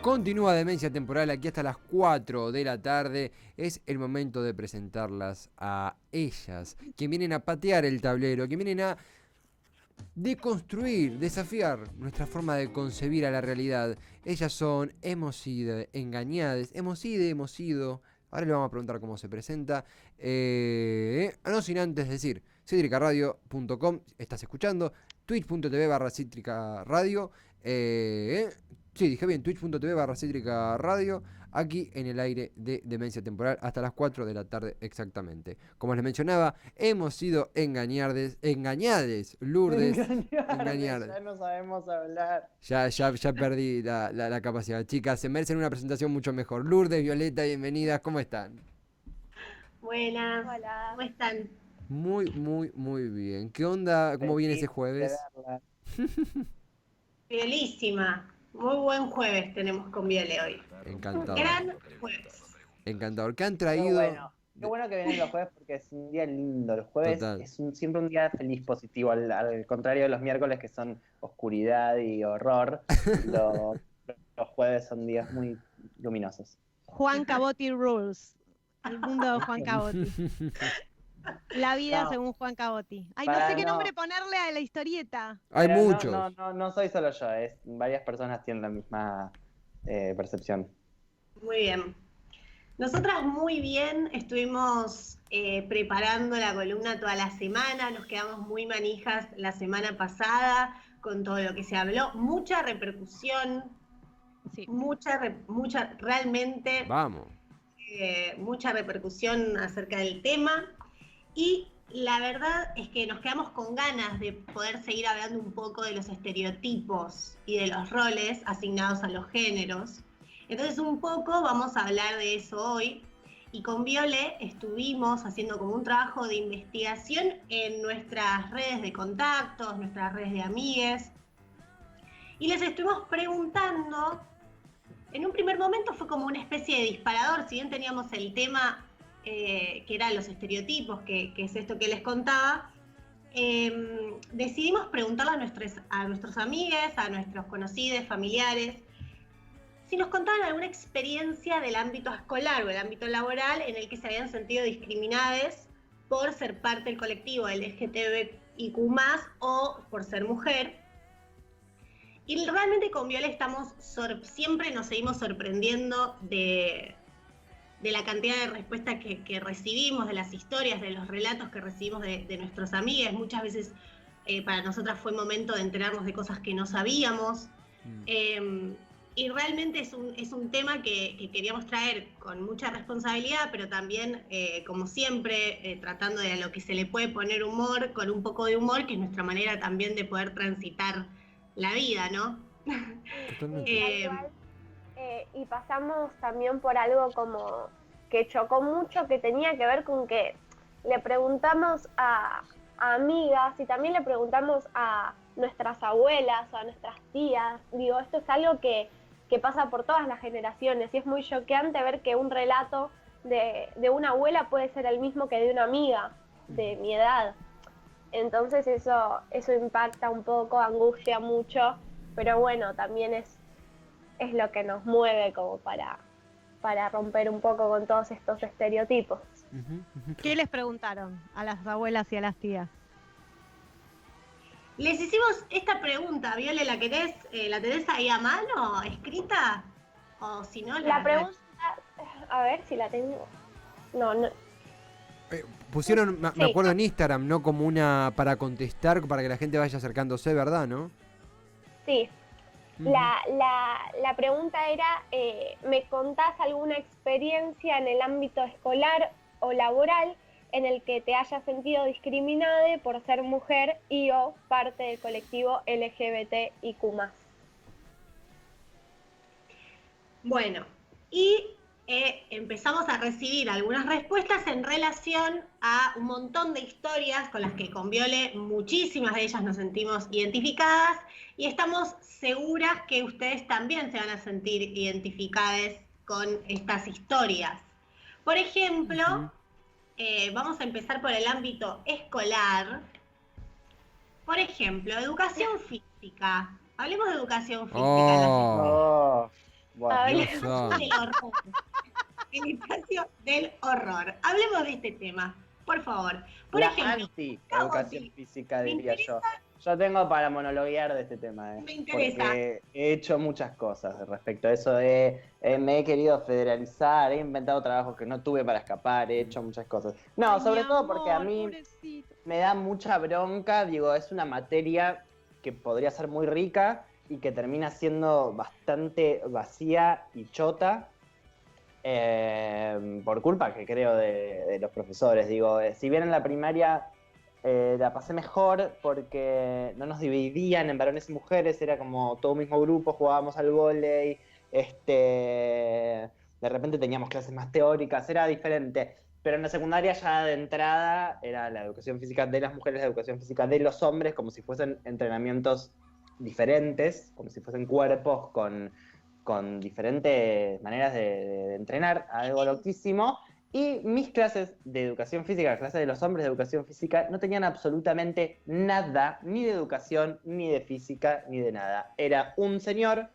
Continúa Demencia Temporal aquí hasta las 4 de la tarde. Es el momento de presentarlas a ellas, que vienen a patear el tablero, que vienen a deconstruir, desafiar nuestra forma de concebir a la realidad. Ellas son Hemos sido engañadas, hemos sido. Ahora le vamos a preguntar cómo se presenta. No sin antes decir, citricaradio.com, estás escuchando, twitch.tv/citricaradio. Sí, dije bien, twitch.tv/citricaradio. Aquí en el aire de Demencia Temporal hasta las 4 de la tarde exactamente. Como les mencionaba, hemos sido engañades, Lourdes. Engañarles, ya no sabemos hablar. Ya perdí la capacidad. Chicas, se merecen una presentación mucho mejor. Lourdes, Violeta, bienvenidas, ¿cómo están? Buenas, Hola. ¿cómo están? Muy bien. ¿Qué onda? ¿Cómo viene ese Feliz de jueves? verla. Violísima. Muy buen jueves tenemos con Viole hoy. Encantador. Gran jueves. Encantador. ¿Qué han Qué traído? bueno. Qué bueno que vienen los jueves porque es un día lindo. El jueves Total. es siempre un día feliz, positivo. Al contrario de los miércoles que son oscuridad y horror, los jueves son días muy luminosos. Juan Cabotti Rules. El mundo de Juan Cabotti. La vida No, según Juan Cabotti. Ay, no para sé qué no. nombre ponerle a la historieta. Hay Pero muchos. no soy solo yo, varias personas tienen la misma percepción. Muy bien. Nosotras muy bien, estuvimos preparando la columna toda la semana, nos quedamos muy manijas la semana pasada con todo lo que se habló, mucha repercusión, Sí. realmente Vamos. mucha repercusión acerca del tema. Y la verdad es que nos quedamos con ganas de poder seguir hablando un poco de los estereotipos y de los roles asignados a los géneros. Entonces un poco vamos a hablar de eso hoy. Y con Viole estuvimos haciendo como un trabajo de investigación en nuestras redes de contactos, nuestras redes de amigues. Y les estuvimos preguntando, en un primer momento fue como una especie de disparador, si bien teníamos el tema que eran los estereotipos, que es esto que les contaba, decidimos preguntarle a nuestros amigues, a nuestros conocidos, familiares, si nos contaban alguna experiencia del ámbito escolar o el ámbito laboral en el que se habían sentido discriminadas por ser parte del colectivo LGTBIQ+, o por ser mujer. Y realmente con Viola siempre nos seguimos sorprendiendo de la cantidad de respuestas que recibimos, de las historias, de los relatos que recibimos de nuestros amigos. Muchas veces para nosotras fue momento de enterarnos de cosas que no sabíamos. Y realmente es un tema que queríamos traer con mucha responsabilidad, pero también, como siempre, tratando de a lo que se le puede poner humor, con un poco de humor, que es nuestra manera también de poder transitar la vida, ¿no? Totalmente. Y pasamos también por algo como que chocó mucho, que tenía que ver con que le preguntamos a amigas y también le preguntamos a nuestras abuelas o a nuestras tías. Digo, esto es algo que pasa por todas las generaciones y es muy choqueante ver que un relato de una abuela puede ser el mismo que de una amiga de mi edad. Entonces eso impacta un poco, angustia mucho, pero bueno, también es lo que nos mueve como para romper un poco con todos estos estereotipos. ¿Qué les preguntaron a las abuelas y a las tías? Les hicimos esta pregunta, Viole, ¿la tenés ahí a mano, escrita? O si no, la pregunta, a ver si la tengo. No. Pusieron, me Sí. acuerdo en Instagram, ¿no? Como una para contestar, para que la gente vaya acercándose, ¿verdad, no? Sí. La pregunta era, ¿me contás alguna experiencia en el ámbito escolar o laboral en el que te hayas sentido discriminada por ser mujer y o parte del colectivo LGBTIQ+? Bueno, y empezamos a recibir algunas respuestas en relación a un montón de historias con las que con Viole muchísimas de ellas nos sentimos identificadas y estamos seguras que ustedes también se van a sentir identificadas con estas historias. Por ejemplo, vamos a empezar por el ámbito escolar. Por ejemplo, educación física. Hablemos de educación física. Oh. Bueno. Hablemos santo. del horror. El espacio del horror. Hablemos de este tema, por favor. Por La ejemplo, anti-educación sí, física, me diría yo. interesa- Yo tengo para monologuear de este tema, Me interesa. porque he hecho muchas cosas respecto a eso. Me he querido federalizar, he inventado trabajos que no tuve para escapar, he hecho muchas cosas. No, Ay, sobre mi todo porque a amor, mí pobrecito. me da mucha bronca, digo, es una materia que podría ser muy rica y que termina siendo bastante vacía y chota. Por culpa que creo de los profesores. Digo, si bien en la primaria la pasé mejor porque no nos dividían en varones y mujeres, era como todo un mismo grupo, jugábamos al vóley, de repente teníamos clases más teóricas, era diferente. Pero en la secundaria ya de entrada era la educación física de las mujeres, la educación física de los hombres, como si fuesen entrenamientos diferentes, como si fuesen cuerpos con diferentes maneras de entrenar, algo loquísimo. Y mis clases de educación física, las clases de los hombres de educación física, no tenían absolutamente nada, ni de educación, ni de física, ni de nada. Era un señor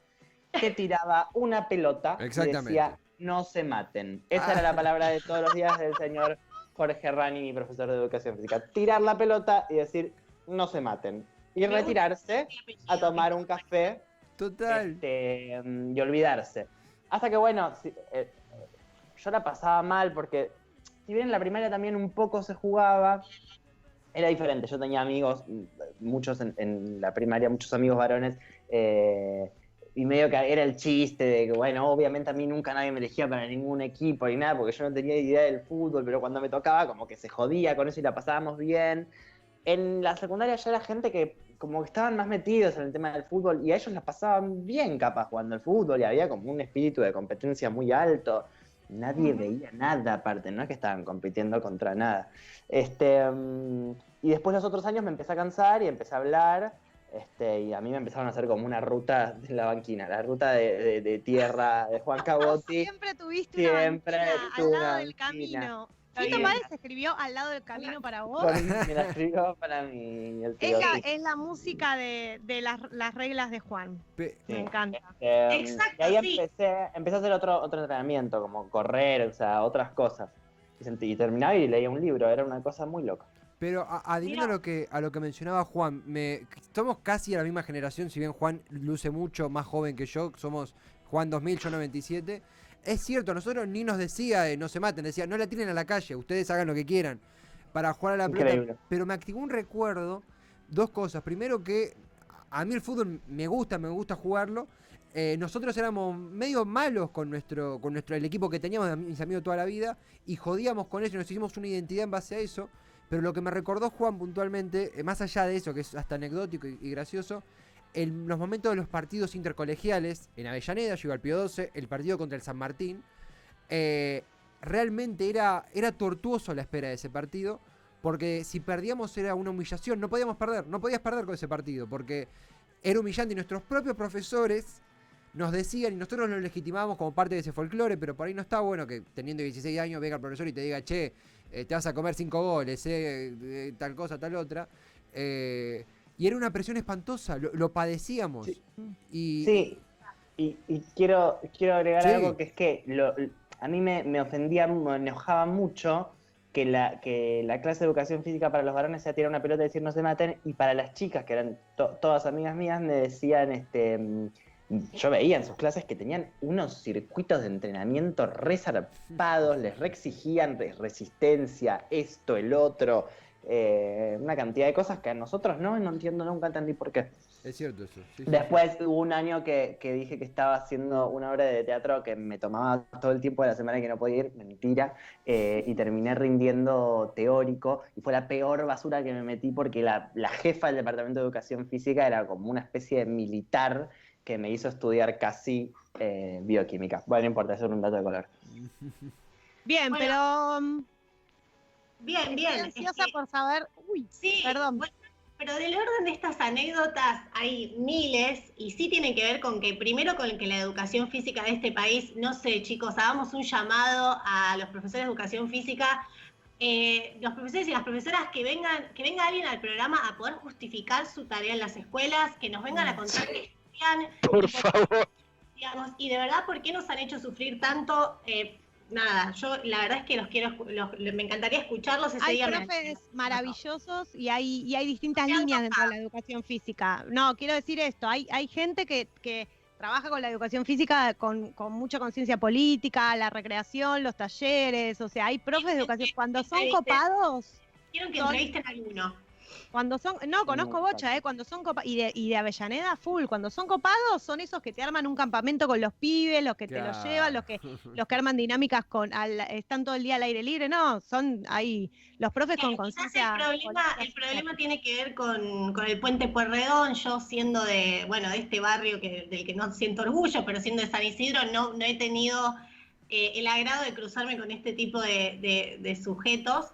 que tiraba una pelota y Exactamente. decía, no se maten. Esa era la palabra de todos los días del señor Jorge Rani, mi profesor de educación física. Tirar la pelota y decir, no se maten. Y retirarse a tomar un café Total. y olvidarse. Hasta que, bueno, yo la pasaba mal porque, si bien en la primaria también un poco se jugaba, era diferente. Yo tenía amigos, muchos en la primaria, muchos amigos varones, y medio que era el chiste de que, bueno, obviamente a mí nunca nadie me elegía para ningún equipo ni nada, porque yo no tenía idea del fútbol, pero cuando me tocaba como que se jodía con eso y la pasábamos bien. En la secundaria ya era gente que como que estaban más metidos en el tema del fútbol y a ellos la pasaban bien capaz jugando al fútbol y había como un espíritu de competencia muy alto. Nadie veía nada aparte, no es que estaban compitiendo contra nada. Y después los otros años me empecé a cansar y empecé a hablar, y a mí me empezaron a hacer como una ruta de la banquina, la ruta de tierra de Juan Cabotti. Siempre tuviste Siempre una banquina tuve al una lado del banquina. camino. Está ¿Fito bien. Páez escribió al lado del camino para vos? Me la escribió para mí el tío. Sí. Es la música de las reglas de Juan. Pe- Me encanta. Exacto, y ahí sí. empecé a hacer otro entrenamiento, como correr, o sea, otras cosas. Y terminaba y leía un libro, era una cosa muy loca. Pero adivinando a lo que mencionaba Juan, somos casi de la misma generación, si bien Juan luce mucho más joven que yo, somos Juan 2000, yo 97. Es cierto, a nosotros ni nos decía no se maten, decía no la tiren a la calle, ustedes hagan lo que quieran para jugar a la pelota. Increíble. Pero me activó un recuerdo, dos cosas. Primero que a mí el fútbol me gusta jugarlo. Nosotros éramos medio malos con el equipo que teníamos de mis amigos toda la vida y jodíamos con eso y nos hicimos una identidad en base a eso. Pero lo que me recordó Juan puntualmente, más allá de eso, que es hasta anecdótico y gracioso, en los momentos de los partidos intercolegiales, en Avellaneda, yo iba al Pío 12, el partido contra el San Martín, realmente era tortuoso la espera de ese partido, porque si perdíamos era una humillación, no podías perder con ese partido, porque era humillante y nuestros propios profesores nos decían y nosotros lo legitimábamos como parte de ese folclore, pero por ahí no está bueno que teniendo 16 años venga el profesor y te diga, che, te vas a comer 5 goles, tal cosa, tal otra. Y era una presión espantosa, lo padecíamos. Sí. Y quiero agregar Sí. algo que es que a mí me ofendía, me enojaba mucho que la clase de educación física para los varones sea tirar una pelota y decir no se maten, y para las chicas, que eran todas amigas mías, me decían, yo veía en sus clases que tenían unos circuitos de entrenamiento resarpados, les reexigían resistencia, esto, el otro, una cantidad de cosas que a nosotros no entiendo, nunca entendí por qué. es cierto eso. Sí, sí. Después hubo un año que dije que estaba haciendo una obra de teatro que me tomaba todo el tiempo de la semana y que no podía ir, mentira, y terminé rindiendo teórico, y fue la peor basura que me metí porque la jefa del departamento de educación física era como una especie de militar que me hizo estudiar casi bioquímica. Bueno, no importa, eso es un dato de color. Bien, Bueno, pero Bien, estoy bien. ansiosa por saber. Uy, Sí, perdón. bueno, pero del orden de estas anécdotas hay miles y sí tienen que ver con que primero con que la educación física de este país, no sé chicos, hagamos un llamado a los profesores de educación física, los profesores y las profesoras que venga alguien al programa a poder justificar su tarea en las escuelas, que nos vengan a contar que estudian. Por favor. digamos, y de verdad, ¿por qué nos han hecho sufrir tanto? Nada, yo la verdad es que me encantaría escucharlos ese Hay día. profes maravillosos y hay distintas líneas dentro de la educación física. No, quiero decir esto, hay gente que trabaja con la educación física con mucha conciencia política, la recreación, los talleres, o sea, hay profes de educación. Cuando son copados... Quiero que entrevisten a alguno. Cuando son, no, conozco bocha, cuando son copados, y de Avellaneda full, cuando son copados son esos que te arman un campamento con los pibes, los que te los llevan, los que arman dinámicas están todo el día al aire libre, no, son ahí los profes con conciencia. El problema tiene que ver con el puente Pueyrredón. Yo siendo de este barrio del que no siento orgullo, pero siendo de San Isidro, no he tenido el agrado de cruzarme con este tipo de sujetos.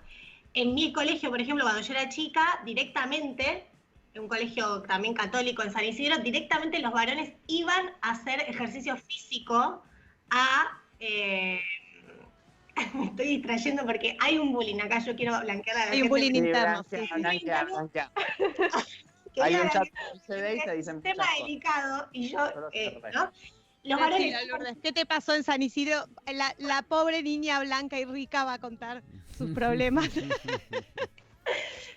En mi colegio, por ejemplo, cuando yo era chica, directamente, en un colegio también católico en San Isidro, directamente los varones iban a hacer ejercicio físico me estoy distrayendo porque hay un bullying acá, yo quiero blanquear a la gente. Hay un bullying interno. Blanquea. Hay un chat que se ve y se dicen un tema delicado, y yo, ¿no? Los varones. varones... Lourdes, ¿qué te pasó en San Isidro? La pobre niña blanca y rica va a contar sus problemas.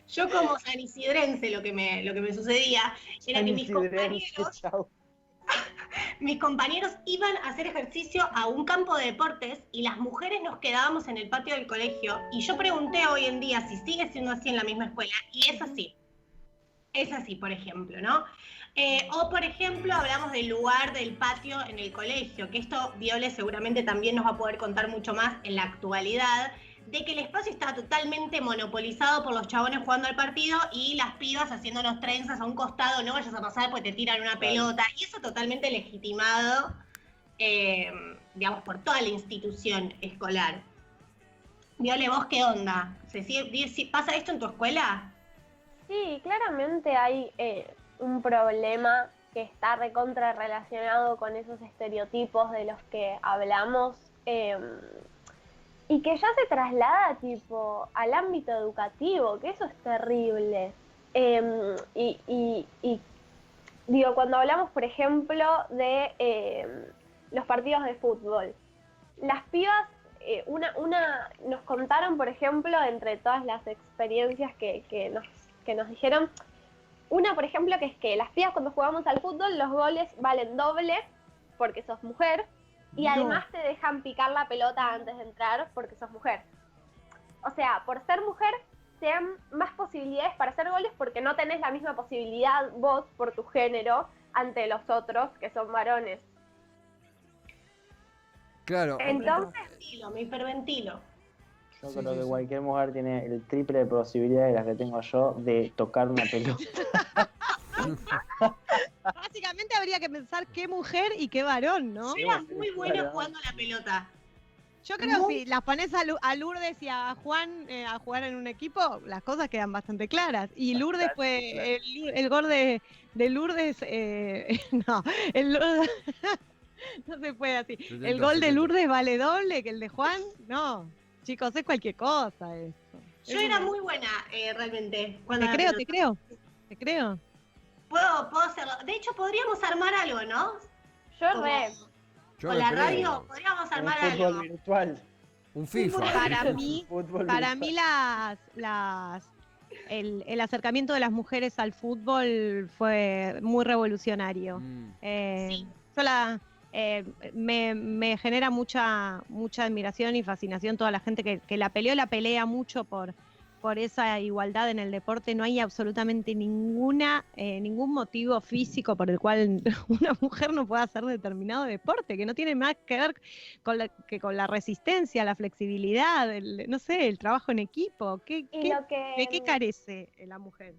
Yo como sanisidrense lo que me sucedía era que mis compañeros iban a hacer ejercicio a un campo de deportes y las mujeres nos quedábamos en el patio del colegio, y yo pregunté hoy en día si sigue siendo así en la misma escuela, y es así, por ejemplo, ¿no? O, por ejemplo, hablamos del lugar del patio en el colegio, que esto Viole seguramente también nos va a poder contar mucho más en la actualidad, de que el espacio está totalmente monopolizado por los chabones jugando al partido y las pibas haciéndonos trenzas a un costado, no vayas a pasar porque te tiran una pelota, y eso totalmente legitimado, digamos, por toda la institución escolar. Viole, ¿vos qué onda? ¿Pasa esto en tu escuela? Sí, claramente hay un problema que está recontra relacionado con esos estereotipos de los que hablamos, y que ya se traslada tipo al ámbito educativo, que eso es terrible. Y digo, cuando hablamos, por ejemplo, de los partidos de fútbol, las pibas, nos contaron, por ejemplo, entre todas las experiencias que nos dijeron, una, por ejemplo, que es que las pibas cuando jugamos al fútbol, los goles valen doble porque sos mujer, y además te dejan picar la pelota antes de entrar porque sos mujer. O sea, por ser mujer te dan más posibilidades para hacer goles porque no tenés la misma posibilidad vos por tu género ante los otros que son varones. Claro. Entonces, me hiperventilo. Yo creo que cualquier mujer tiene el triple de posibilidades de las que tengo yo de tocar una pelota. Básicamente habría que pensar qué mujer y qué varón, ¿no? Yo era muy buena jugando a la pelota. Yo creo que si las pones a Lourdes y a Juan a jugar en un equipo, las cosas quedan bastante claras. Y Lourdes fue el gol de Lourdes, no, no se puede así. El gol de Lourdes vale doble que el de Juan, no. Chicos, es cualquier cosa esto. Yo era muy buena, realmente. Te creo. Puedo hacerlo. De hecho, podríamos armar algo, ¿no? Con la radio podríamos armar algo. Un fútbol virtual. Un FIFA. Para mí el acercamiento de las mujeres al fútbol fue muy revolucionario. Sí. Me genera mucha admiración y fascinación toda la gente que la pelea mucho por esa igualdad en el deporte. No hay absolutamente ningún motivo físico por el cual una mujer no pueda hacer determinado deporte, que no tiene más que ver con la resistencia, la flexibilidad, el trabajo en equipo. ¿De qué carece la mujer?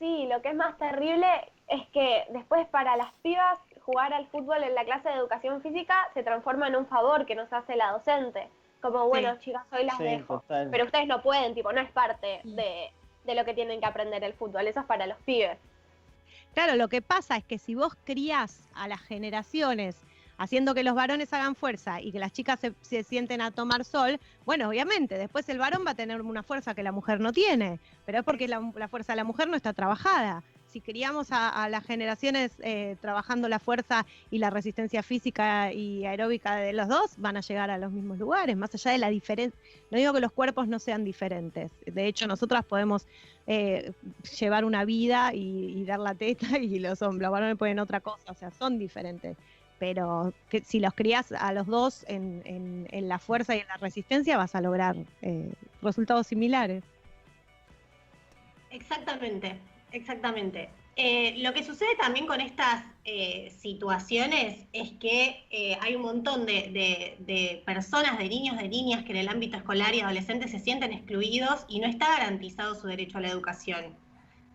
Sí, lo que es más terrible es que después para las pibas jugar al fútbol en la clase de educación física se transforma en un favor que nos hace la docente. Como, bueno, chicas, hoy las dejo. Total. Pero ustedes no pueden, no es parte de lo que tienen que aprender el fútbol. Eso es para los pibes. Claro, lo que pasa es que si vos crías a las generaciones haciendo que los varones hagan fuerza y que las chicas se sienten a tomar sol, bueno, obviamente, después el varón va a tener una fuerza que la mujer no tiene, pero es porque la fuerza de la mujer no está trabajada. si criamos a las generaciones trabajando la fuerza y la resistencia física y aeróbica de los dos, van a llegar a los mismos lugares, más allá de la diferencia. No digo que los cuerpos no sean diferentes, de hecho nosotras podemos llevar una vida y dar la teta y los varones ponen otra cosa, o sea, son diferentes. Pero que si los crías a los dos en la fuerza y en la resistencia, vas a lograr resultados similares. Exactamente, exactamente. Lo que sucede también con estas situaciones es que hay un montón de personas, de niños, de niñas que en el ámbito escolar y adolescente se sienten excluidos y no está garantizado su derecho a la educación,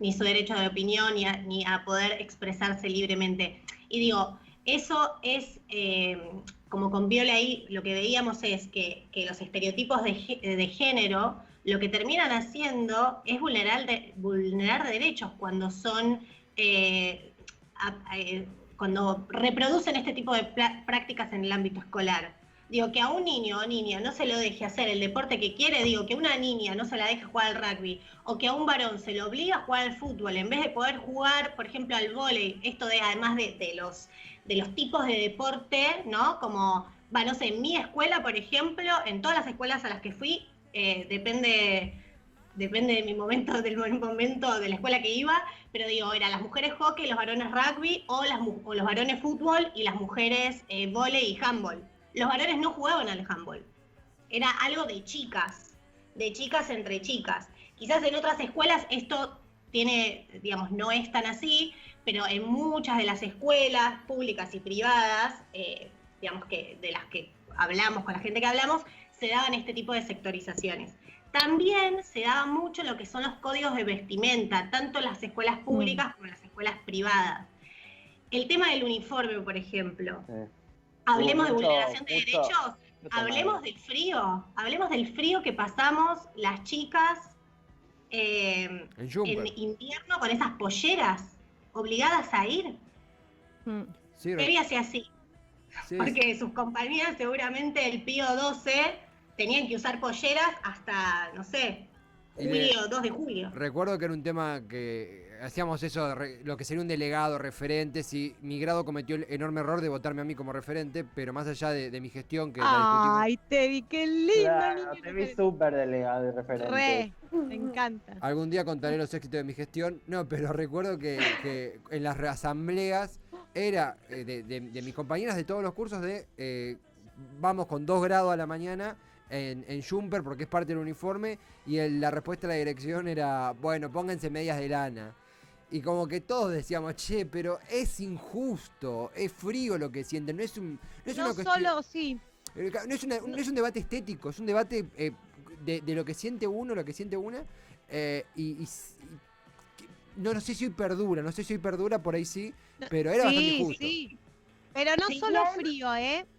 ni su derecho de opinión, ni a poder expresarse libremente. Y digo, eso es, como con Viola ahí, lo que veíamos es que los estereotipos de género lo que terminan haciendo es vulnerar derechos cuando son, cuando reproducen este tipo de prácticas en el ámbito escolar. Digo, que a un niño o niña no se lo deje hacer el deporte que quiere, digo, que una niña no se la deje jugar al rugby, o que a un varón se lo obliga a jugar al fútbol, en vez de poder jugar, por ejemplo, al vóley, esto de, además de los tipos de deporte, ¿no? Como, no sé, en mi escuela, por ejemplo, en todas las escuelas a las que fui, depende de mi momento, del momento de la escuela que iba, pero digo, eran las mujeres hockey, los varones rugby, o los varones fútbol y las mujeres vóley y handball. Los varones no jugaban al handball. Era algo de chicas entre chicas. Quizás en otras escuelas esto tiene, digamos, no es tan así, pero en muchas de las escuelas públicas y privadas, digamos que de las que hablamos, con la gente que hablamos, se daban este tipo de sectorizaciones. También se daba mucho lo que son los códigos de vestimenta, tanto en las escuelas públicas como en las escuelas privadas. El tema del uniforme, por ejemplo. Hablemos de vulneración de derechos, hablemos del frío que pasamos las chicas en invierno con esas polleras, obligadas a ir. Sí, Debía así. Sí, porque sus compañeras seguramente el Pío 12 tenían que usar polleras hasta, no sé, 2 de julio. Recuerdo que era un tema que hacíamos eso, lo que sería un delegado, referentes, y mi grado cometió el enorme error de votarme a mí como referente, pero más allá de mi gestión, que la discutimos. Ay, te vi, qué lindo. Claro, te vi súper delegado y referente. Me encanta. Algún día contaré los éxitos de mi gestión. No, pero recuerdo que en las asambleas era de mis compañeras de todos los cursos vamos con 2 grados a la mañana en jumper porque es parte del uniforme, y la respuesta de la dirección era, bueno, pónganse medias de lana. Y como que todos decíamos, che, pero es injusto, es frío lo que sienten, no es una cuestión, solo, sí. No es un debate estético, es un debate de lo que siente uno, lo que siente una, no sé si hoy perdura, por ahí sí, pero era bastante injusto. Sí. Pero no solo frío,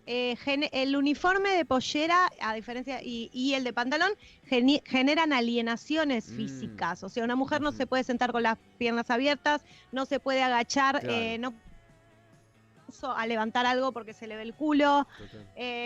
el uniforme de pollera, a diferencia, y el de pantalón, generan alienaciones físicas. O sea, una mujer no se puede sentar con las piernas abiertas, no se puede agachar, no a levantar algo porque se le ve el culo,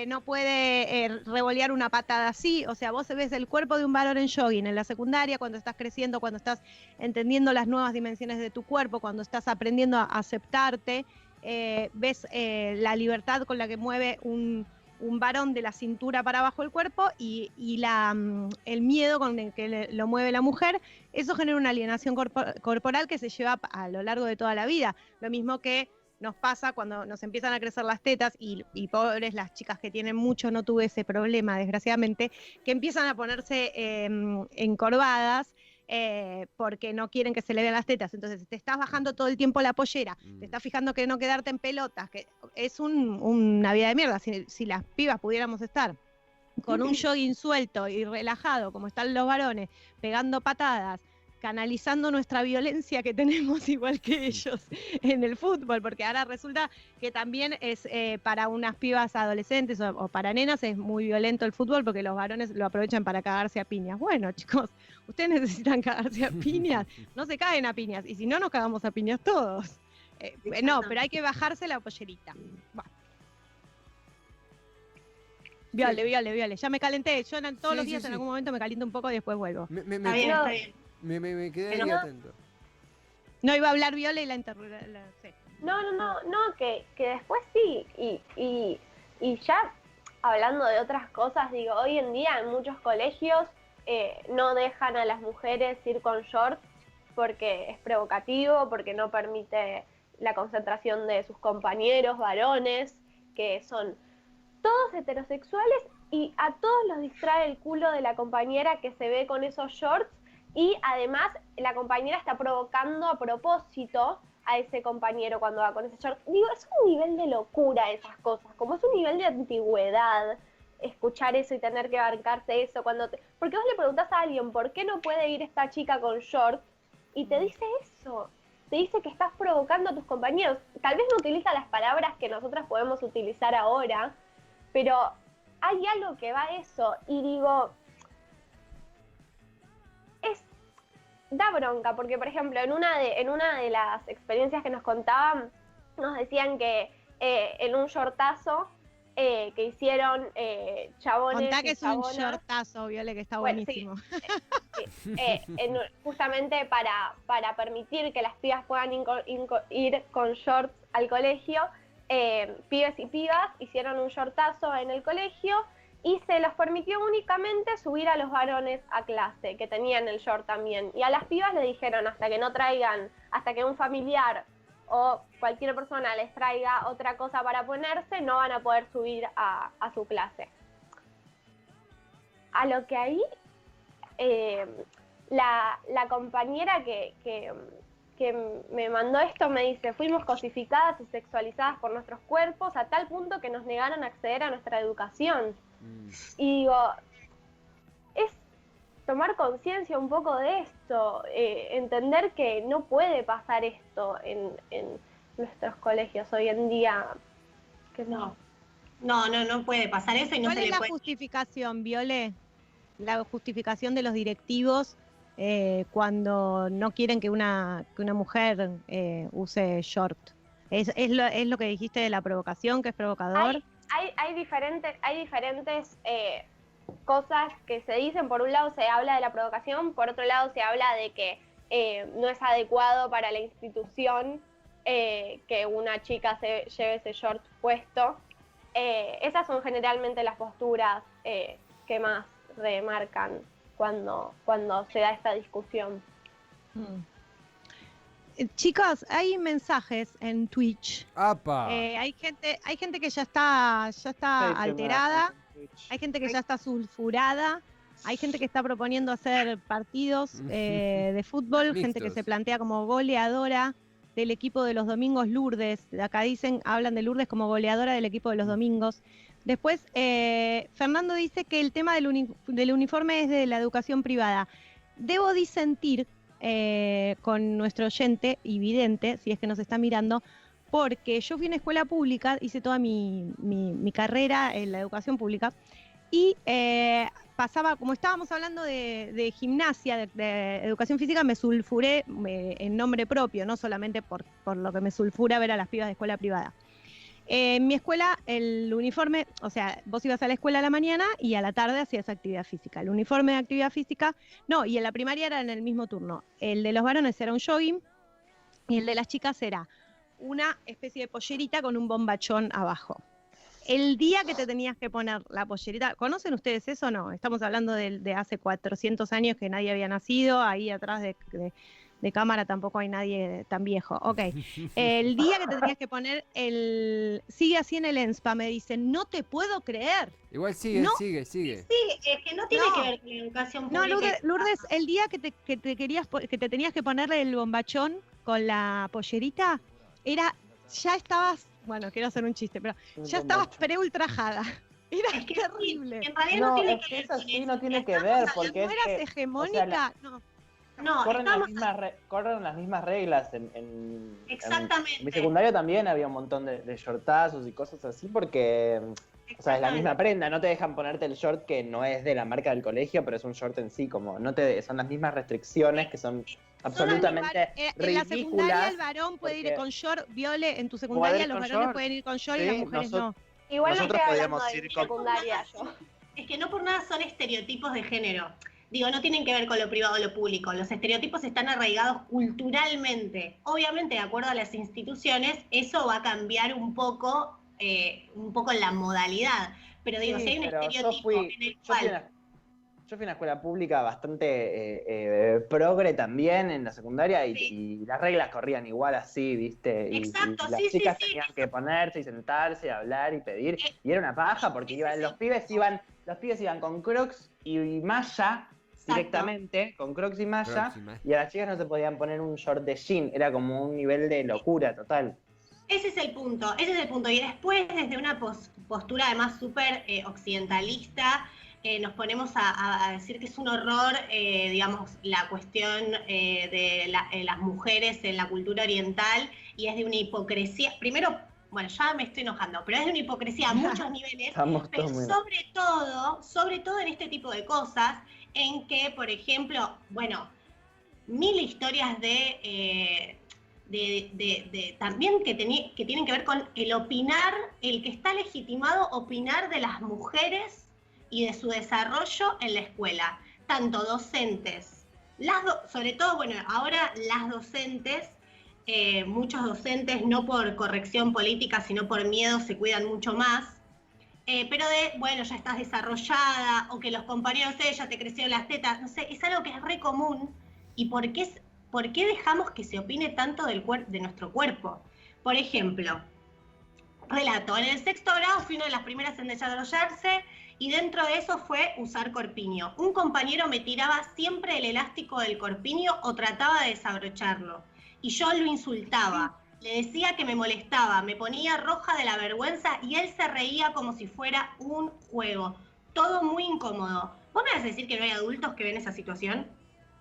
no puede revolear una patada así. O sea, vos ves el cuerpo de un varón en jogging en la secundaria, cuando estás creciendo, cuando estás entendiendo las nuevas dimensiones de tu cuerpo, cuando estás aprendiendo a aceptarte. Ves la libertad con la que mueve un varón de la cintura para abajo el cuerpo y el miedo con el que lo mueve la mujer. Eso genera una alienación corporal que se lleva a lo largo de toda la vida. Lo mismo que nos pasa cuando nos empiezan a crecer las tetas y pobres las chicas que tienen mucho, no tuve ese problema desgraciadamente, que empiezan a ponerse encorvadas. Porque no quieren que se le vean las tetas, entonces te estás bajando todo el tiempo la pollera, te estás fijando que no quedarte en pelotas, que es una vida de mierda. Si las pibas pudiéramos estar con un jogging suelto y relajado, como están los varones, pegando patadas, canalizando nuestra violencia que tenemos igual que ellos en el fútbol, porque ahora resulta que también es para unas pibas adolescentes o para nenas es muy violento el fútbol porque los varones lo aprovechan para cagarse a piñas. Bueno, chicos, ustedes necesitan cagarse a piñas, no se caguen a piñas, y si no nos cagamos a piñas todos. No, pero hay que bajarse la pollerita. Bueno. Viole, ya me calenté, yo todos los días en algún momento me caliento un poco y después vuelvo. Me quedé ahí atento. No iba a hablar Viola y la sí. No, que después sí, y ya hablando de otras cosas, digo, hoy en día en muchos colegios no dejan a las mujeres ir con shorts porque es provocativo, porque no permite la concentración de sus compañeros varones, que son todos heterosexuales, y a todos los distrae el culo de la compañera que se ve con esos shorts, y además la compañera está provocando a propósito a ese compañero cuando va con ese short. Digo, es un nivel de locura esas cosas, como es un nivel de antigüedad escuchar eso y tener que bancarse eso porque vos le preguntás a alguien por qué no puede ir esta chica con short y te dice eso, te dice que estás provocando a tus compañeros. Tal vez no utiliza las palabras que nosotras podemos utilizar ahora, pero hay algo que va a eso, y digo, da bronca, porque por ejemplo, en una de las experiencias que nos contaban, nos decían que en un shortazo que hicieron chabones. Contá que y es un chabonas, shortazo, Viole, que está bueno, buenísimo. justamente para permitir que las pibas puedan ir con shorts al colegio, pibes y pibas hicieron un shortazo en el colegio y se los permitió únicamente subir a los varones a clase, que tenían el short también. Y a las pibas le dijeron, hasta que un familiar o cualquier persona les traiga otra cosa para ponerse, no van a poder subir a su clase. A lo que ahí la compañera que me mandó esto me dice, fuimos cosificadas y sexualizadas por nuestros cuerpos a tal punto que nos negaron a acceder a nuestra educación. Y digo, es tomar conciencia un poco de esto, entender que no puede pasar esto en nuestros colegios hoy en día. Que No puede pasar eso y no ¿Cuál se es le la puede... justificación, Viole? La justificación de los directivos cuando no quieren que una mujer use short. ¿Es lo que dijiste de la provocación, que es provocador? Hay diferentes cosas que se dicen. Por un lado se habla de la provocación, por otro lado se habla de que no es adecuado para la institución que una chica lleve ese short puesto. Esas son generalmente las posturas que más remarcan cuando se da esta discusión. Chicos, hay mensajes en Twitch. ¡Apa! Hay gente que ya está alterada, hay gente que ya está sulfurada, hay gente que está proponiendo hacer partidos de fútbol, gente que se plantea como goleadora del equipo de los domingos Lourdes. Acá hablan de Lourdes como goleadora del equipo de los domingos. Después, Fernando dice que el tema del uniforme es de la educación privada. Debo disentir con nuestro oyente y vidente, si es que nos está mirando, porque yo fui a una escuela pública, hice toda mi carrera en la educación pública, y pasaba, como estábamos hablando de gimnasia, de educación física, me sulfuré en nombre propio, no solamente por lo que me sulfura ver a las pibas de escuela privada. En mi escuela, el uniforme, o sea, vos ibas a la escuela a la mañana y a la tarde hacías actividad física. El uniforme de actividad física, no, y en la primaria era en el mismo turno. El de los varones era un jogging y el de las chicas era una especie de pollerita con un bombachón abajo. El día que te tenías que poner la pollerita, ¿conocen ustedes eso o no? Estamos hablando de hace 400 años que nadie había nacido, ahí atrás de cámara tampoco hay nadie tan viejo. Ok. El día que te tenías que poner sigue así en el ENSPA, me dicen, no te puedo creer. Igual sigue. Sí, es que no tiene que ver con la educación pública. No, Lourdes, el día que te tenías que ponerle el bombachón con la pollerita, ya estabas, bueno, quiero hacer un chiste, pero ya estabas pre-ultrajada. Era Es que terrible. en realidad no tiene es que que ver eso con sí eso. no tiene que Estamos ver, porque ¿No es eras que, hegemónica? No, corren estamos las mismas reglas. En Exactamente. mi secundario también había un montón de shortazos y cosas así porque, o sea, es la misma prenda, no te dejan ponerte el short que no es de la marca del colegio, pero es un short en sí, como son las mismas restricciones que son absolutamente en la secundaria ridículas. el varón puede ir porque- con short, Viole, en tu secundaria los con varones short. pueden ir con short y Sí, las mujeres no. Igual no Nosotros estoy podíamos hablando de ir mi con- secundaria yo. Es que no por nada son estereotipos de género. Digo, no tienen que ver con lo privado o lo público. Los estereotipos están arraigados culturalmente. Obviamente, de acuerdo a las instituciones, eso va a cambiar un poco la modalidad. Pero digo, Sí, si hay un pero estereotipo en el cual... yo fui a una escuela pública bastante progre también en la secundaria y, Sí. y las reglas corrían igual así, ¿viste? Y Exacto, las sí, chicas sí, sí. tenían que ponerse y sentarse, hablar y pedir. Eh, Y era una paja porque ese es los el pibes punto. iban con Crocs y malla directamente, con Crocs y malla, Próxima. y a las chicas no se podían poner un short de jean, era como un nivel de locura total. Ese es el punto, ese es el punto. Y después, desde una postura además súper occidentalista, nos ponemos a decir que es un horror, digamos, la cuestión de las mujeres en la cultura oriental, y es de una hipocresía. Primero, bueno, ya me estoy enojando, pero es de una hipocresía a muchos niveles, Estamos pero todos muy sobre todo en este tipo de cosas, en que, por ejemplo, bueno, mil historias también que tienen que ver con el opinar, el que está legitimado opinar de las mujeres y de su desarrollo en la escuela, tanto docentes, sobre todo, bueno, ahora las docentes, muchos docentes no por corrección política, sino por miedo se cuidan mucho más, pero bueno, ya estás desarrollada, o que los compañeros, ya te crecieron las tetas, no sé, es algo que es re común. ¿Y por qué dejamos que se opine tanto de nuestro cuerpo? Por ejemplo, relato, en el 6º grado fui una de las primeras en desarrollarse, y dentro de eso fue usar corpiño. Un compañero me tiraba siempre el elástico del corpiño o trataba de desabrocharlo, y yo lo insultaba. Le decía que me molestaba, me ponía roja de la vergüenza y él se reía como si fuera un juego. Todo muy incómodo. ¿Vos me vas a decir que no hay adultos que ven esa situación?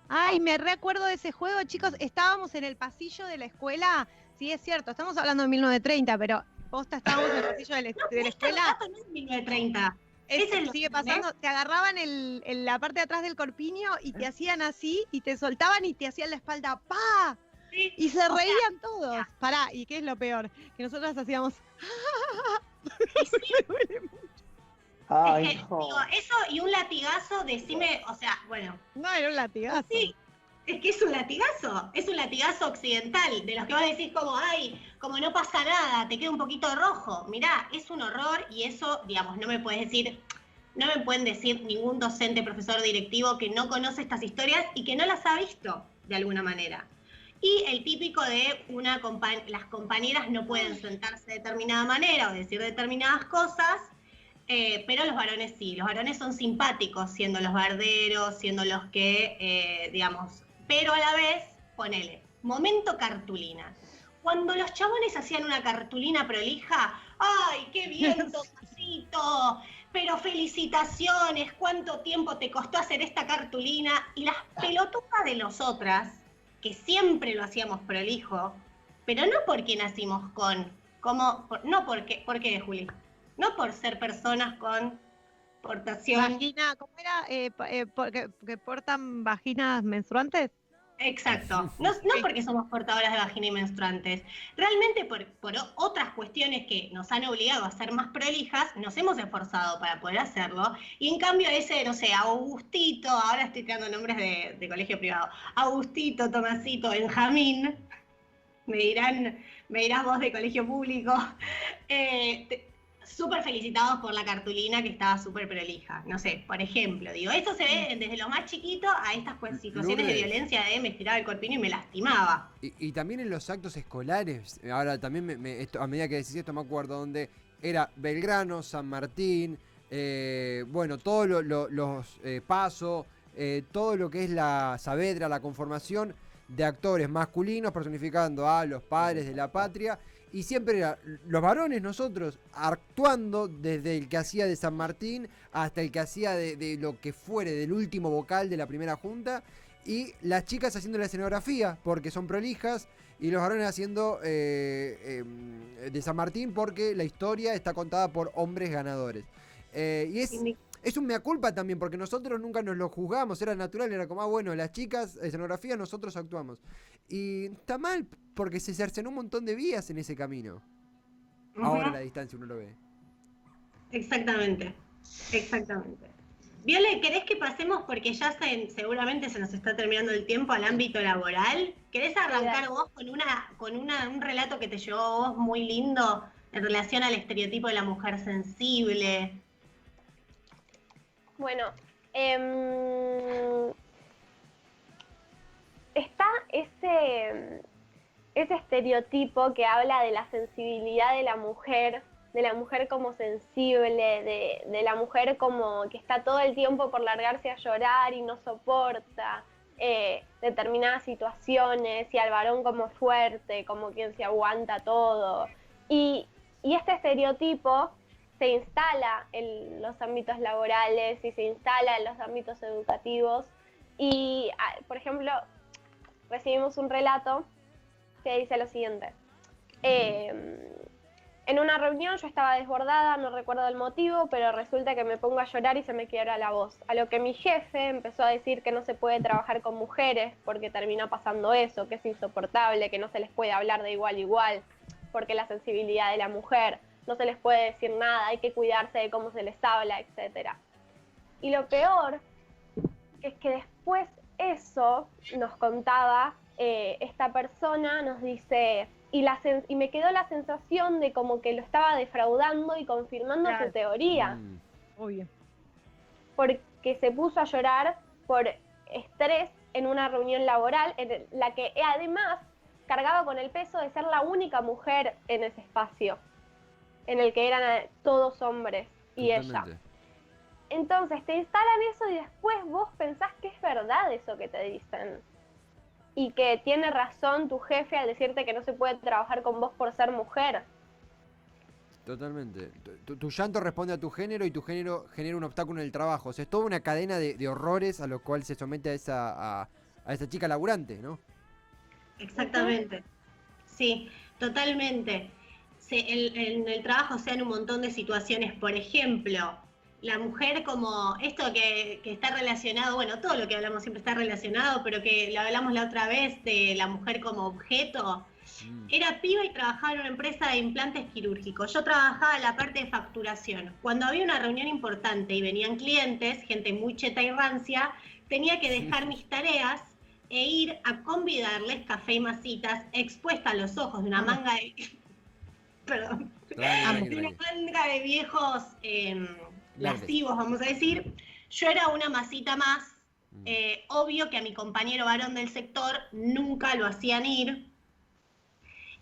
Ay, me recuerdo de ese juego, chicos. Estábamos en el pasillo de la escuela. Sí, es cierto, estamos hablando de 1930, pero posta, estábamos en el pasillo de la escuela. No es 1930. Sigue pasando, te agarraban en la parte de atrás del corpiño y te hacían así, y te soltaban y te hacían la espalda, ¡pa! Sí. Y se reían todos. Pará, ¿y qué es lo peor? Que nosotros hacíamos... Me duele mucho. Ay, no. Digo, eso y un latigazo, decime, o sea, bueno. No, era un latigazo. Sí, es que es un latigazo occidental, de los que vos decís como, ay, como no pasa nada, te queda un poquito rojo. Mirá, es un horror, y eso, digamos, no me pueden decir ningún docente, profesor, directivo que no conoce estas historias y que no las ha visto de alguna manera. Y el típico de las compañeras no pueden sentarse de determinada manera o decir determinadas cosas, pero los varones sí. Los varones son simpáticos, siendo los barderos, siendo los que, digamos, pero a la vez, ponele, momento cartulina. Cuando los chabones hacían una cartulina prolija, ¡ay, qué bien, Tomasito! Pero felicitaciones, ¿cuánto tiempo te costó hacer esta cartulina? Y las pelotudas de nosotras, que siempre lo hacíamos prolijo, pero no porque nacimos ¿por qué, Juli? No por ser personas con portación. Vagina, ¿cómo era? Que portan vaginas menstruantes. Exacto, no porque somos portadoras de vagina y menstruantes, realmente por otras cuestiones que nos han obligado a ser más prolijas, nos hemos esforzado para poder hacerlo, y en cambio ese, no sé, Agustito, ahora estoy creando nombres de colegio privado, Agustito, Tomasito, Benjamín, me dirás vos de colegio público, súper felicitados por la cartulina que estaba súper prolija. No sé, por ejemplo, digo, eso se ve desde lo más chiquito a estas situaciones de violencia de me estiraba el corpiño y me lastimaba. Y también en los actos escolares, ahora también a medida que decís esto me acuerdo, donde era Belgrano, San Martín, bueno, todos los pasos, todo lo que es la Saavedra, la conformación de actores masculinos personificando a los padres de la patria. Y siempre era los varones, nosotros, actuando desde el que hacía de San Martín hasta el que hacía de lo que fuere, del último vocal de la primera junta. Y las chicas haciendo la escenografía, porque son prolijas. Y los varones haciendo de San Martín, porque la historia está contada por hombres ganadores. Y es un mea culpa también, porque nosotros nunca nos lo juzgamos, era natural, era como, bueno, las chicas, escenografía, nosotros actuamos. Y está mal, porque se cercenó un montón de vías en ese camino. Ahora a la distancia uno lo ve. Exactamente. Viole, ¿querés que pasemos, porque ya seguramente se nos está terminando el tiempo, al ámbito laboral? ¿Querés arrancar vos con un relato que te llevó a vos muy lindo en relación al estereotipo de la mujer sensible? Bueno, está ese estereotipo que habla de la sensibilidad de la mujer como sensible, de la mujer como que está todo el tiempo por largarse a llorar y no soporta determinadas situaciones, y al varón como fuerte, como quien se aguanta todo. Y este estereotipo se instala en los ámbitos laborales y se instala en los ámbitos educativos. Y, por ejemplo, recibimos un relato que dice lo siguiente. En una reunión yo estaba desbordada, no recuerdo el motivo, pero resulta que me pongo a llorar y se me quiebra la voz. A lo que mi jefe empezó a decir que no se puede trabajar con mujeres porque termina pasando eso, que es insoportable, que no se les puede hablar de igual a igual, porque la sensibilidad de la mujer, no se les puede decir nada, hay que cuidarse de cómo se les habla, etc. Y lo peor es que después eso nos contaba esta persona, nos dice, y me quedó la sensación de como que lo estaba defraudando y confirmando su teoría. Obvio. Porque se puso a llorar por estrés en una reunión laboral en la que además cargaba con el peso de ser la única mujer en ese espacio, en el que eran todos hombres y ella. Entonces te instalan eso y después vos pensás que es verdad eso que te dicen. Y que tiene razón tu jefe al decirte que no se puede trabajar con vos por ser mujer. Totalmente. Tu llanto responde a tu género y tu género genera un obstáculo en el trabajo. O sea, es toda una cadena de horrores a lo cual se somete a esa chica laburante, ¿no? Exactamente. Sí, totalmente. En el trabajo se dan un montón de situaciones. Por ejemplo, la mujer como esto que está relacionado, bueno, todo lo que hablamos siempre está relacionado, pero que lo hablamos la otra vez de la mujer como objeto. Era piba y trabajaba en una empresa de implantes quirúrgicos. Yo trabajaba en la parte de facturación. Cuando había una reunión importante y venían clientes, gente muy cheta y rancia, tenía que dejar mis tareas e ir a convidarles café y masitas expuesta a los ojos de una manga de... Perdón. De una manga de viejos lascivos, vamos a decir. Yo era una masita más. Obvio que a mi compañero varón del sector nunca lo hacían ir.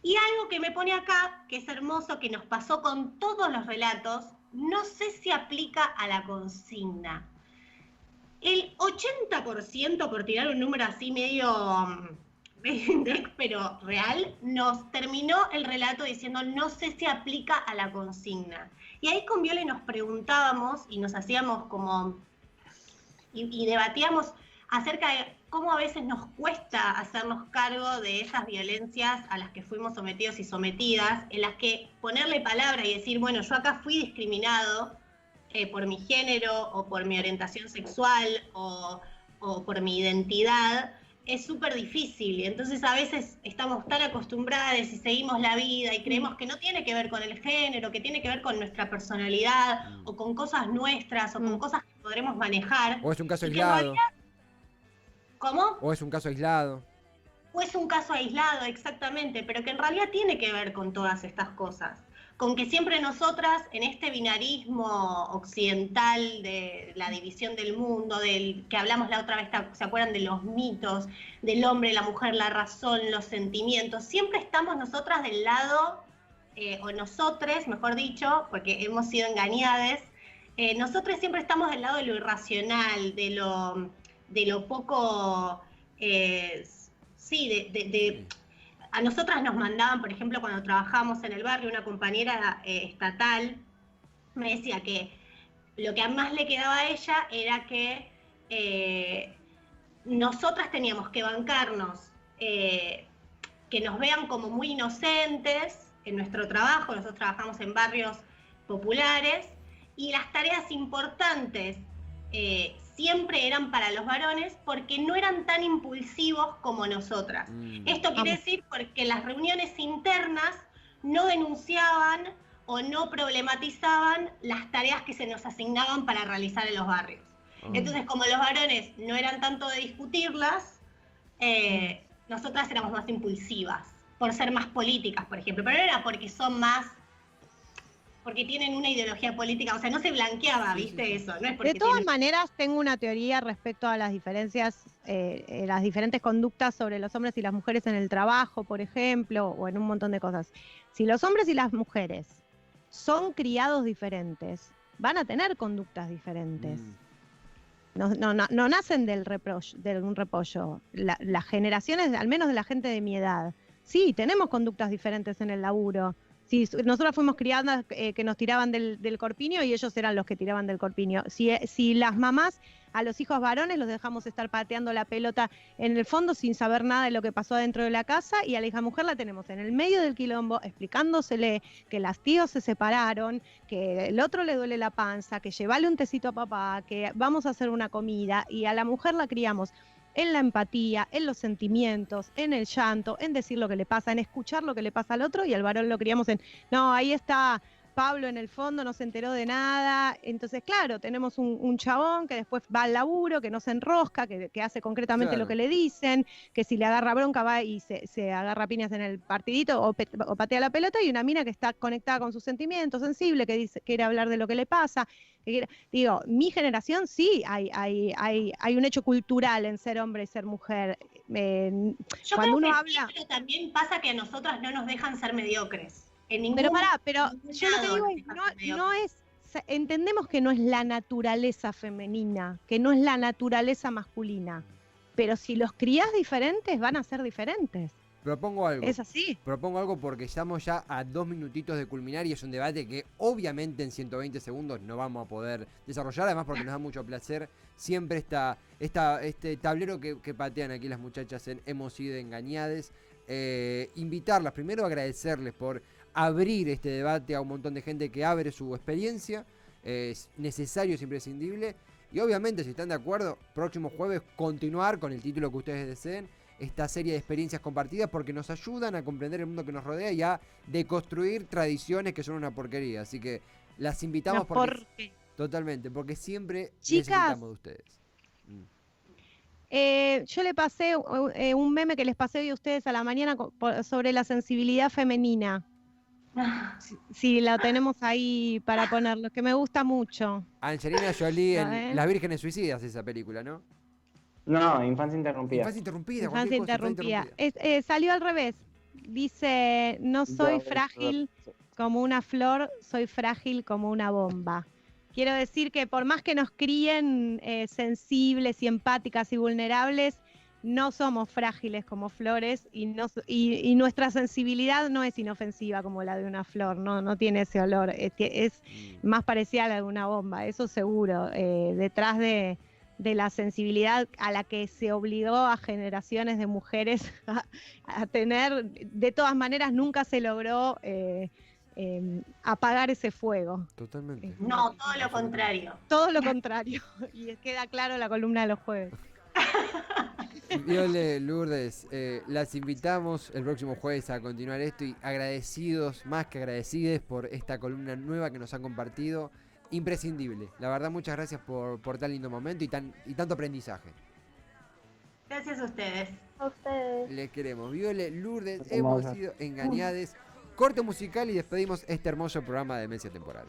Y algo que me pone acá, que es hermoso, que nos pasó con todos los relatos, no sé si aplica a la consigna. El 80%, por tirar un número así medio pero real, nos terminó el relato diciendo no sé si aplica a la consigna. Y ahí con Viole nos preguntábamos y nos hacíamos como... y debatíamos acerca de cómo a veces nos cuesta hacernos cargo de esas violencias a las que fuimos sometidos y sometidas, en las que ponerle palabra y decir, bueno, yo acá fui discriminado por mi género o por mi orientación sexual o por mi identidad, es súper difícil. Y entonces a veces estamos tan acostumbradas y seguimos la vida y creemos que no tiene que ver con el género, que tiene que ver con nuestra personalidad o con cosas nuestras o con cosas que podremos manejar. O es un caso aislado. ¿Cómo? O es un caso aislado. O es un caso aislado, exactamente, pero que en realidad tiene que ver con todas estas cosas. Con que siempre nosotras, en este binarismo occidental de la división del mundo, del que hablamos la otra vez, ¿se acuerdan de los mitos? Del hombre, la mujer, la razón, los sentimientos. Siempre estamos nosotras del lado, o nosotres, mejor dicho, porque hemos sido engañadas, nosotros siempre estamos del lado de lo irracional, de lo poco, a nosotras nos mandaban, por ejemplo, cuando trabajábamos en el barrio, una compañera estatal me decía que lo que más le quedaba a ella era que nosotras teníamos que bancarnos, que nos vean como muy inocentes en nuestro trabajo. Nosotros trabajamos en barrios populares y las tareas importantes siempre eran para los varones porque no eran tan impulsivos como nosotras. Esto quiere decir porque las reuniones internas no denunciaban o no problematizaban las tareas que se nos asignaban para realizar en los barrios. Entonces, como los varones no eran tanto de discutirlas, nosotras éramos más impulsivas, por ser más políticas, por ejemplo. Pero no era porque son más, porque tienen una ideología política, o sea, no se blanqueaba, ¿viste? Eso, no es porque De todas tienen... maneras, tengo una teoría respecto a las diferencias, las diferentes conductas sobre los hombres y las mujeres en el trabajo, por ejemplo, o en un montón de cosas. Si los hombres y las mujeres son criados diferentes, van a tener conductas diferentes. No nacen de un repollo. Las generaciones, al menos de la gente de mi edad, sí, tenemos conductas diferentes en el laburo. Sí, nosotras fuimos criadas que nos tiraban del corpiño y ellos eran los que tiraban del corpiño. Si las mamás a los hijos varones los dejamos estar pateando la pelota en el fondo sin saber nada de lo que pasó adentro de la casa, y a la hija mujer la tenemos en el medio del quilombo explicándosele que las tíos se separaron, que el otro le duele la panza, que llevale un tecito a papá, que vamos a hacer una comida, y a la mujer la criamos en la empatía, en los sentimientos, en el llanto, en decir lo que le pasa, en escuchar lo que le pasa al otro, y al varón lo criamos en, no, ahí está Pablo en el fondo, no se enteró de nada. Entonces, claro, tenemos un chabón que después va al laburo, que no se enrosca, que hace concretamente Claro. lo que le dicen, que si le agarra bronca va y se agarra piñas en el partidito o patea la pelota, y una mina que está conectada con sus sentimientos, sensible, que quiere hablar de lo que le pasa. Digo, mi generación sí hay un hecho cultural en ser hombre y ser mujer. Yo Cuando creo uno que sí, habla... pero también pasa que a nosotras no nos dejan ser mediocres. En ningún, Pero pará, pero ningún yo lo que lado digo nos es, dejan ser mediocres. no es, entendemos que no es la naturaleza femenina, que no es la naturaleza masculina, pero si los crías diferentes, van a ser diferentes. Propongo algo. Es así. Propongo algo porque estamos ya a 2 minutitos de culminar y es un debate que obviamente en 120 segundos no vamos a poder desarrollar, además porque nos da mucho placer siempre este tablero que patean aquí las muchachas en Hemos sido engañades. Invitarlas, primero agradecerles por abrir este debate a un montón de gente que abre su experiencia, es necesario, es imprescindible, y obviamente si están de acuerdo, próximo jueves continuar con el título que ustedes deseen, esta serie de experiencias compartidas, porque nos ayudan a comprender el mundo que nos rodea y a deconstruir tradiciones que son una porquería, así que las invitamos porque, totalmente, porque siempre Chicas, necesitamos de ustedes. Yo le pasé un meme que les pasé hoy a ustedes a la mañana sobre la sensibilidad femenina. Sí, la tenemos ahí para ponerlo, que me gusta mucho. Angelina Jolie en ¿Saben? Las Vírgenes Suicidas, esa película, ¿no? No, Infancia Interrumpida. Infancia interrumpida. Infancia cualquier cosa, interrumpida. Salió al revés. Dice, no soy Yo- frágil como una flor, soy frágil como una bomba. Quiero decir que por más que nos críen sensibles y empáticas y vulnerables, no somos frágiles como flores y nuestra sensibilidad no es inofensiva como la de una flor, no tiene ese olor, es más parecida a la de una bomba, eso seguro. Detrás de la sensibilidad a la que se obligó a generaciones de mujeres a tener, de todas maneras nunca se logró apagar ese fuego. Totalmente. No, todo lo contrario. Todo lo contrario, y queda claro en la columna de los jueves. Viole, Lourdes, las invitamos el próximo jueves a continuar esto y agradecidos, más que agradecidos por esta columna nueva que nos han compartido. Imprescindible. La verdad, muchas gracias por tan lindo momento y tanto aprendizaje. Gracias a ustedes. A ustedes. Les queremos. Viole, Lourdes, Muchas hemos gracias. sido engañades. Corte musical y despedimos este hermoso programa de Demencia Temporal.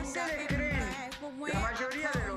¿Ustedes creen que la mayoría de